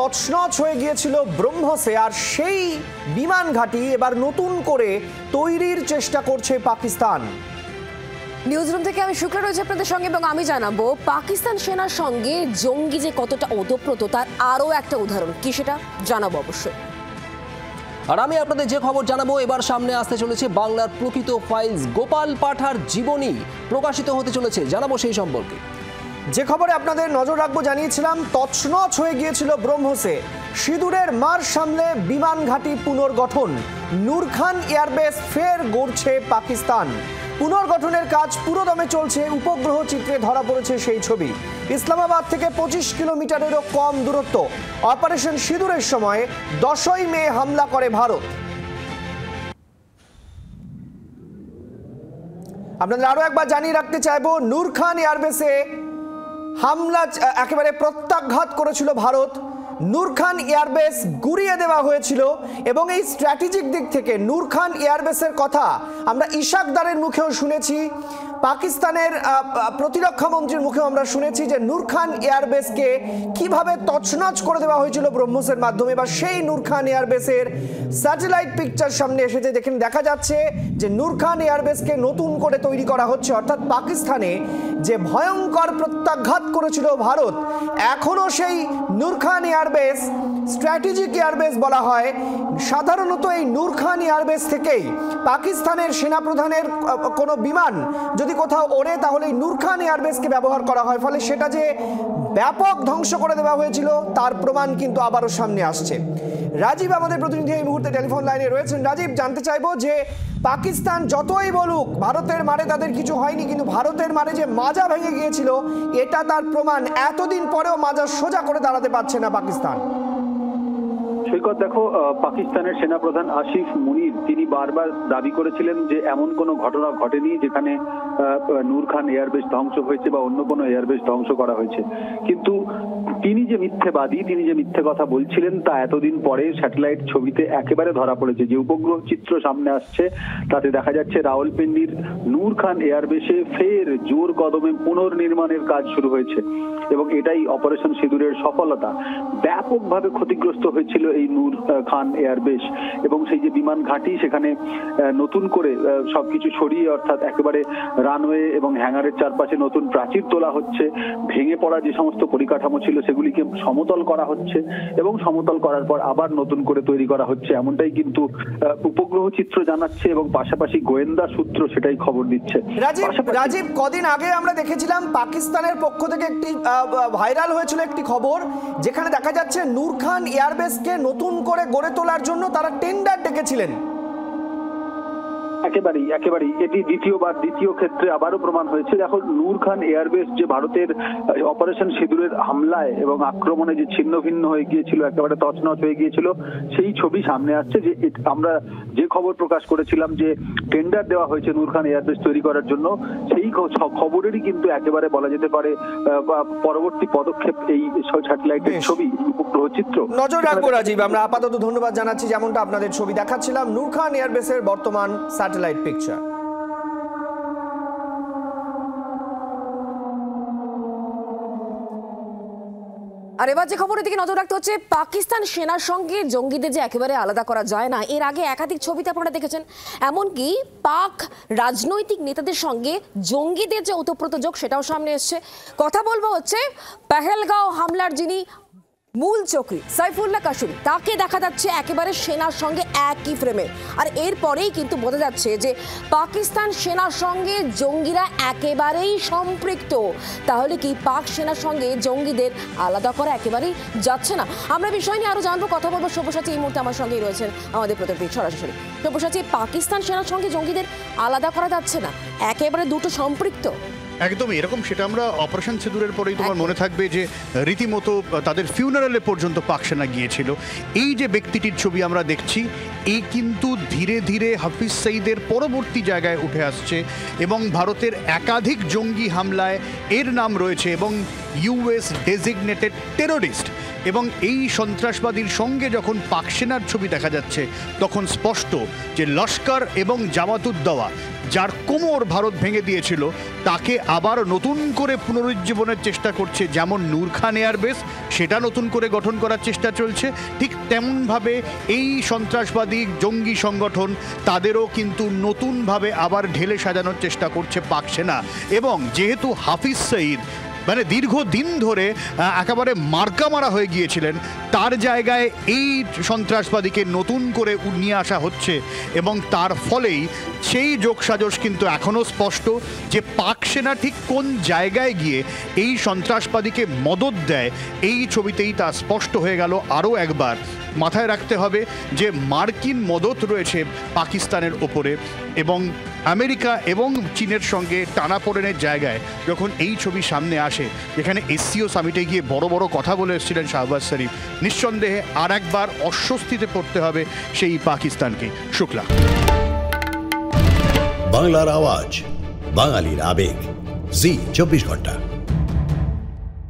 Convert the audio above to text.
তছনছ হয়ে গিয়েছিল ব্রহ্মসে, আর সেই বিমান ঘাঁটি এবার নতুন করে তৈরির চেষ্টা করছে পাকিস্তান। নিউজরুম থেকে আমি শুক্লা রয়েছে আপনাদের সঙ্গে এবং আমি জানাবো পাকিস্তান সেনার সঙ্গে জঙ্গি যে কতটা ওতপ্রোত তার আরও একটা উদাহরণ কি সেটা জানাবো অবশ্যই। আর আমি আপনাদের যে খবর জানাবো, এবার সামনে আসতে চলেছে বাংলার প্রকৃত ফাইলস, গোপাল পাঠার জীবনী প্রকাশিত হতে চলেছে, জানাবো সেই সম্পর্কে। যে খবরে আপনাদের নজর রাখবো জানিয়েছিলাম, তছনছ হয়ে গিয়েছিল ব্রহ্মসে, সিঁদুরের মার সামলে বিমান ঘাঁটি পুনর্গঠন, নূর খান এয়ারবেস ফের গড়ছে পাকিস্তান। পুনর্গঠনের কাজ পুরোদমে চলছে, উপগ্রহ চিত্রে ধরা পড়েছে সেই ছবি। ইসলামাবাদ থেকে 25 কিলোমিটারেরও কম দূরত্ব। অপারেশন সিঁদুরের সময় 10ই মে হামলা করে ভারত। আপনাদের আরো একবার জানিয়ে রাখতে চাইবো, নূর খান এয়ারবেসে হামলা একেবারে প্রত্যাঘাত করেছিল ভারত। নূর খান এয়ারবেস গুড়িয়ে দেওয়া হয়েছিল এবং এই স্ট্র্যাটেজিক দিক থেকে নূর খান এয়ারবেসের কথা আমরা ইশাকদারের মুখেও শুনেছি, পাকিস্তানের প্রতিরক্ষা মন্ত্রীর মুখেও আমরা শুনেছি যে নূর খান এয়ারবেসকে কিভাবে তছনছ করে দেওয়া হয়েছিল ব্রহ্মসের মাধ্যমে। বা সেই নূর খান এয়ারবেসের স্যাটেলাইট পিকচার সামনে এসেছে, যেখানে দেখা যাচ্ছে যে নূর খান এয়ারবেসকে নতুন করে তৈরি করা হচ্ছে। অর্থাৎ পাকিস্তানে যে ভয়ঙ্কর প্রত্যাঘাত করেছিল ভারত, এখনও সেই নূর খান এয়ারবেস স্ট্র্যাটেজিক এয়ারবেস বলা হয়। সাধারণত এই নূর খান এয়ারবেস থেকেই পাকিস্তানের সেনাপ্রধানের কোনো বিমান যদি কোথাও ওড়ে তাহলে এই নূর খান এয়ারবেসকে ব্যবহার করা হয়। ফলে সেটা যে ব্যাপক ধ্বংস করে দেওয়া হয়েছিল তার প্রমাণ কিন্তু আবারও সামনে আসছে। রাজীব আমাদের প্রতিনিধি এই মুহূর্তে টেলিফোন লাইনে রয়েছেন। রাজীব, জানতে চাইবো যে পাকিস্তান যতই বলুক ভারতের মারে তাদের কিছু হয়নি, কিন্তু ভারতের মারে যে মাজা ভেঙে গিয়েছিল এটা তার প্রমাণ। এতদিন পরেও মাজা সোজা করে দাঁড়াতে পারছে না পাকিস্তান। সৈকত, দেখো, পাকিস্তানের সেনাপ্রধান আসিফ মুনির তিনি বারবার দাবি করেছিলেন যে এমন কোনো ঘটনা ঘটেনি যেখানে নূর খান এয়ারবেস ধ্বংস হয়েছে বা অন্য কোনো এয়ারবেস ধ্বংস করা হয়েছে। কিন্তু তিনি যে মিথ্যেবাদী, তিনি যে মিথ্যে কথা বলছিলেন তা এতদিন পরে স্যাটেলাইট ছবিতে একেবারে ধরা পড়েছে। যে উপগ্রহ চিত্র সামনে আসছে তাতে দেখা যাচ্ছে রাওয়ালপিন্ডির নূর খান এয়ারবেসে ফের জোর কদমে পুনর্নির্মাণের কাজ শুরু হয়েছে এবং এটাই অপারেশন সিঁদুরের সফলতা। ব্যাপকভাবে ক্ষতিগ্রস্ত হয়েছিল এই নূর খান এয়ারবেস এবং সেই যে বিমান ঘাঁটি সেখানে নতুন করে সবকিছু সরিয়ে, অর্থাৎ একেবারে রানওয়ে এবং হ্যাঙ্গারের চারপাশে নতুন প্রাচীর তোলা হচ্ছে, ভেঙে পড়া যে সমস্ত পরিকাঠামো ছিল সেগুলিকে সমতল করা হচ্ছে এবং সমতল করার পর আবার নতুন করে তৈরি করা হচ্ছে, এমনটাই কিন্তু উপগ্রহ চিত্র জানাচ্ছে এবং পাশাপাশি গোয়েন্দা সূত্র সেটাই খবর দিচ্ছে। রাজীব, কদিন আগে আমরা দেখেছিলাম পাকিস্তানের পক্ষ থেকে একটি ভাইরাল হয়েছিল একটি খবর, যেখানে দেখা যাচ্ছে নূর খান এয়ারবেসকে নতুন করে গড়ে তোলার জন্য তারা টেন্ডার ডেকেছিলেন। একেবারেই এটি দ্বিতীয় ক্ষেত্রে আবারও প্রমাণ হয়েছে। দেখো, নূর খান এয়ারবেস যে ভারতের অপারেশন সিঁদুরের হামলায় এবং আক্রমণে যে ছিন্ন ভিন্ন হয়ে গিয়েছিল, একেবারে তছনছ হয়ে গিয়েছিল, সেই ছবি সামনে আসছে। যে আমরা যে খবর প্রকাশ করেছিলাম যে টেন্ডার দেওয়া হয়েছে নূর খান এয়ারবেস তৈরি করার জন্য, সেই খবরেরই কিন্তু একেবারে বলা যেতে পারে পরবর্তী পদক্ষেপ এই স্যাটেলাইটের ছবি, উপগ্রহ চিত্র। নজর রাখবো রাজীব, আমরা আপাতত ধন্যবাদ জানাচ্ছি। যেমনটা আপনাদের ছবি দেখাচ্ছিলাম, নূর খান এয়ারবেসের বর্তমান স্যাটেলাইট পিকচার। আর এবার যে খবরের দিকে নজর রাখতে হচ্ছে, পাকিস্তান সেনার সঙ্গে জঙ্গিদের যে একেবারে আলাদা করা যায় না, এর আগে একাধিক ছবিতে আপনারা দেখেছেন। এমনকি পাক রাজনৈতিক নেতাদের সঙ্গে জঙ্গিদের যে ওতপ্রোত যোগ সেটাও সামনে এসছে। কথা বলবো হচ্ছে পেহেলগাঁও হামলার যিনি মূল চক্রী সাইফুল্লাহ কাশোরি, তাকে দেখা যাচ্ছে একেবারে সেনার সঙ্গে একই ফ্রেমে। আর এরপরেই কিন্তু বোঝা যাচ্ছে যে পাকিস্তান সেনার সঙ্গে জঙ্গিরা একেবারেই সম্পৃক্ত। তাহলে কি পাক সেনার সঙ্গে জঙ্গিদের আলাদা করা একেবারেই যাচ্ছে না? আমরা বিষয় নিয়ে আরো জানবো, কথা বলবো। সব্যসাচী এই মুহূর্তে আমার সঙ্গেই রয়েছেন, আমাদের প্রতিনিধি সরাসরি। সব্যসাচী, পাকিস্তান সেনার সঙ্গে জঙ্গিদের আলাদা করা যাচ্ছে না, একেবারে দুটো সম্পৃক্ত। একদমই এরকম, সেটা আমরা অপারেশন সিঁদুরের পরেই তোমার মনে থাকবে যে রীতিমতো তাদের ফিউনারালে পর্যন্ত পাক সেনা গিয়েছিল। এই যে ব্যক্তিটির ছবি আমরা দেখছি, এই কিন্তু ধীরে ধীরে হাফিজ সঈদের পরবর্তী জায়গায় উঠে আসছে এবং ভারতের একাধিক জঙ্গি হামলায় এর নাম রয়েছে এবং ইউএস ডেজিগনেটেড টেরোরিস্ট। এবং এই সন্ত্রাসবাদীর সঙ্গে যখন পাক সেনার ছবি দেখা যাচ্ছে তখন স্পষ্ট যে লস্কর এবং জামাতুদ্দাওয়া, যার কোমর ভারত ভেঙে দিয়েছিল, তাকে আবার নতুন করে পুনরুজ্জীবনের চেষ্টা করছে। যেমন নূর খান এয়ারবেস সেটা নতুন করে গঠন করার চেষ্টা চলছে, ঠিক তেমনভাবে এই সন্ত্রাসবাদী জঙ্গি সংগঠন তাদেরও কিন্তু নতুনভাবে আবার ঢেলে সাজানোর চেষ্টা করছে পাক সেনা। এবং যেহেতু হাফিজ সঈদ মানে দীর্ঘদিন ধরে একেবারে মার্কা মারা হয়ে গিয়েছিলেন, তার জায়গায় এই সন্ত্রাসবাদীকে নতুন করে নিয়ে আসা হচ্ছে এবং তার ফলেই সেই যোগসাজশ কিন্তু এখনও স্পষ্ট যে পাক সেনা ঠিক কোন জায়গায় গিয়ে এই সন্ত্রাসবাদীকে মদত দেয়, এই ছবিতেই তা স্পষ্ট হয়ে গেল আরও একবার। মাথায় রাখতে হবে যে মার্কিন মদত রয়েছে পাকিস্তানের ওপরে এবং আমেরিকা এবং চীনের সঙ্গে টানাপোড়েনের জায়গায় যখন এই ছবি সামনে আসে, যেখানে এসসিও সামিটে গিয়ে বড় বড় কথা বলে এসেছিলেন শাহবাজ শরীফ, নিঃসন্দেহে আর একবার অস্বস্তিতে পড়তে হবে সেই পাকিস্তানকে। শুক্লা। বাংলার আওয়াজ, বাঙালির আবেগ, জি 24 ঘন্টা।